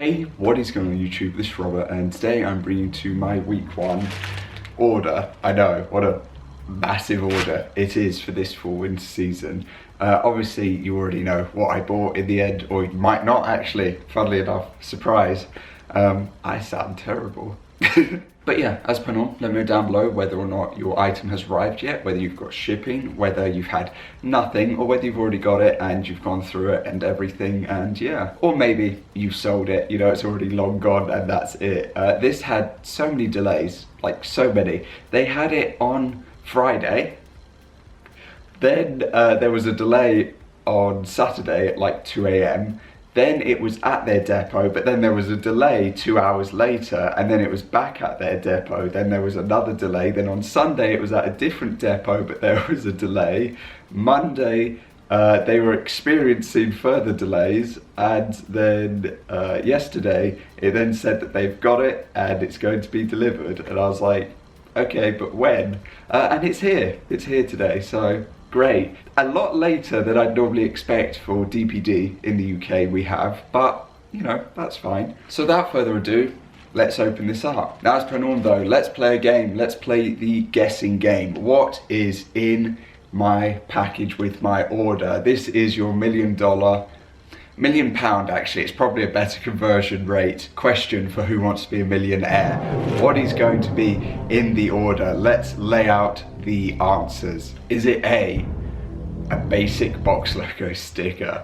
Hey, what is going on YouTube? This is Robert, and today I'm bringing to my week 1 order. I know, what a massive order it is for this fall winter season. Obviously you already know what I bought in the end, or you might not actually, funnily enough, surprise. I sound terrible. But yeah, as per normal, let me know down below whether or not your item has arrived yet, whether you've got shipping, whether you've had nothing, or whether you've already got it and you've gone through it and everything, and yeah. Or maybe you've sold it, you know, it's already long gone and that's it. This had so many delays, like so many. They had it on Friday, then there was a delay on Saturday at like 2 AM. Then it was at their depot, but then there was a delay 2 hours later, and then it was back at their depot. Then there was another delay. Then on Sunday it was at a different depot, but there was a delay. Monday they were experiencing further delays, and then yesterday it then said that they've got it and it's going to be delivered. And I was like, okay, but when? And it's here today, so great. A lot later than I'd normally expect for DPD in the UK we have, but you know, that's fine. So without further ado, let's open this up. Now as per normal though, let's play a game. Let's play the guessing game. What is in my package with my order? This is your £1 million pound actually, it's probably a better conversion rate question for who wants to be a millionaire. What is going to be in the order? Let's lay out the answers. Is it A, a basic box logo sticker?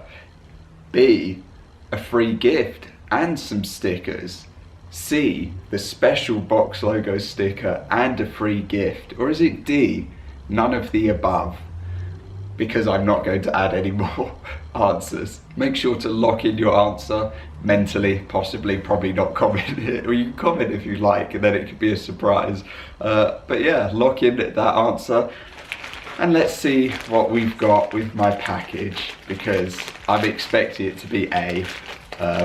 B, a free gift and some stickers? C, the special box logo sticker and a free gift? Or is it D, none of the above? Because I'm not going to add any more answers. Make sure to lock in your answer mentally, possibly, probably not comment it, or you can comment if you like, and then it could be a surprise. But yeah, lock in that answer, and let's see what we've got with my package, because I'm expecting it to be A,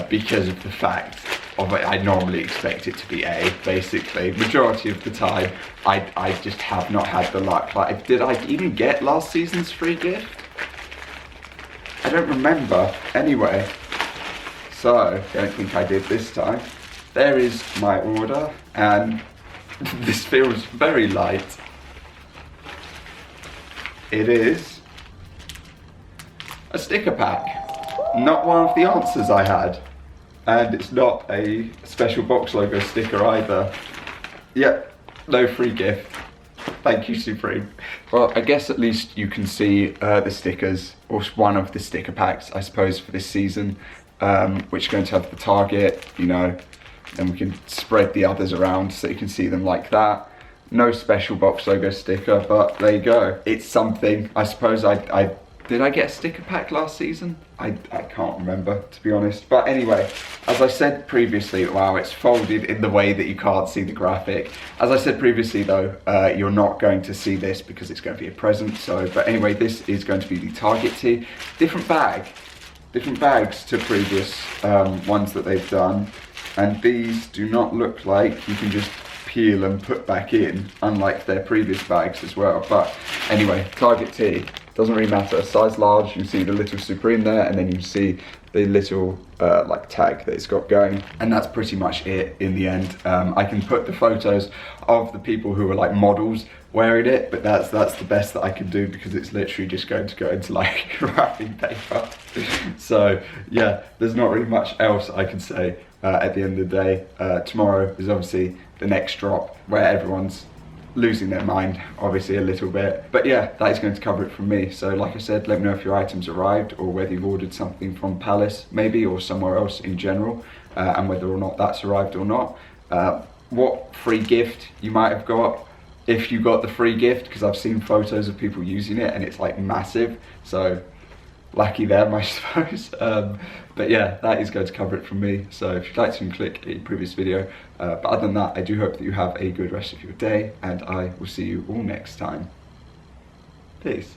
because of the fact of it. I normally expect it to be A, basically. Majority of the time, I just have not had the luck. Like, did I even get last season's free gift? I don't remember. Anyway, so don't think I did this time. There is my order, and this feels very light. It is a sticker pack. Not one of the answers I had. And it's not a special box logo sticker either. Yep, no free gift. Thank you, Supreme. Well, I guess at least you can see the stickers, or one of the sticker packs, I suppose, for this season, which are going to have the target, you know, and we can spread the others around so you can see them like that. No special box logo sticker, but there you go. It's something. I suppose did I get a sticker pack last season? I can't remember, to be honest. But anyway, as I said previously, wow, it's folded in the way that you can't see the graphic. As I said previously though, you're not going to see this because it's going to be a present. So, but anyway, this is going to be the target tee. Different bags to previous ones that they've done. And these do not look like you can just peel and put back in, unlike their previous bags as well. But anyway, target tee. Doesn't really matter, size large, you can see the little Supreme there, and then you can see the little like tag that it's got going, and that's pretty much it in the end. I can put the photos of the people who are like models wearing it, but that's the best that I can do, because it's literally just going to go into like wrapping paper. So yeah, there's not really much else I can say at the end of the day. Tomorrow is obviously the next drop, where everyone's losing their mind, obviously, a little bit. But yeah, that is going to cover it from me. So like I said, let me know if your items arrived, or whether you've ordered something from Palace maybe, or somewhere else in general, and whether or not that's arrived or not. What free gift you might have got, if you got the free gift, because I've seen photos of people using it and it's like massive, so lucky them, I suppose. But yeah, that is going to cover it from me. So if you'd like to, click a previous video. But other than that, I do hope that you have a good rest of your day, and I will see you all next time. Peace.